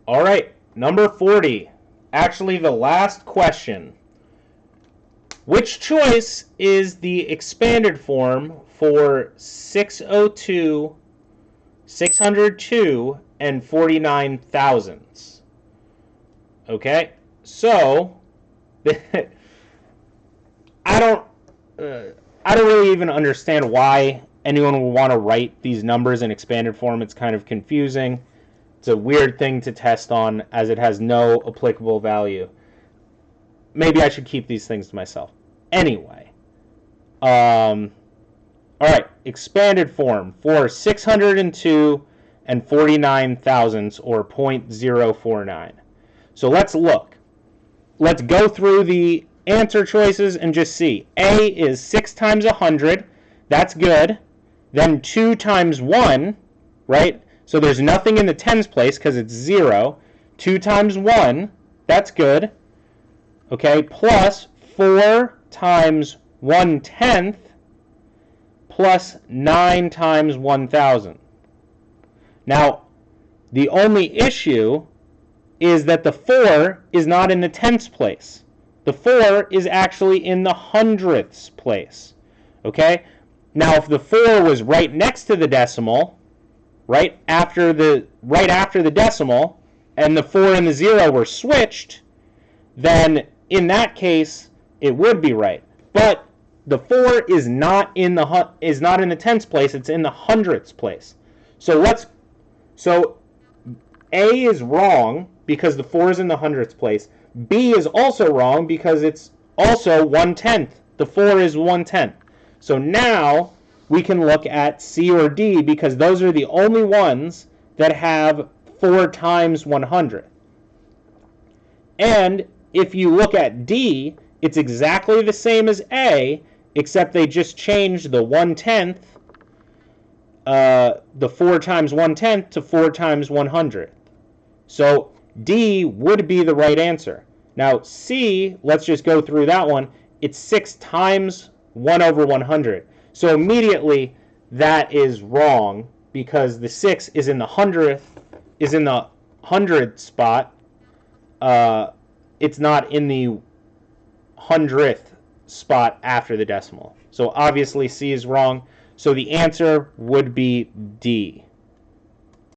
All right, number 40. Actually, the last question. Which choice is the expanded form for 602, 602, and 49 thousandths? Okay, so I don't I don't really even understand why anyone would want to write these numbers in expanded form. It's kind of confusing. It's a weird thing to test on as it has no applicable value. Maybe I should keep these things to myself. Anyway, all right, expanded form for 602 and 49 thousandths, or 0.049. So let's look. Let's go through the answer choices and just see. A is 6 times 100. That's good. Then 2 times 1, right? So there's nothing in the tens place because it's 0. 2 times 1, that's good. Okay, plus 4 times 1/10 plus 9 times 1,000. Now, the only issue is that the 4 is not in the tenths place. The 4 is actually in the hundredths place. Okay? Now, if the 4 was right next to the decimal, right after the decimal, and the 4 and the 0 were switched, then in that case, it would be right. But the 4 is not in the tenths place, it's in the hundredths place. So A is wrong because the 4 is in the hundredths place. B is also wrong because it's also 1/10. The 4 is 1/10. So now we can look at C or D because those are the only ones that have 4 times 100. And if you look at D, it's exactly the same as A, except they just changed the 1/10, the 4 times 1/10 to 4 times 100. So D would be the right answer. Now C, let's just go through that one. It's 6 times 1 over 100. So immediately that is wrong because the 6 is in the hundredth spot. It's not in the hundredth spot after the decimal. So obviously C is wrong. So the answer would be D.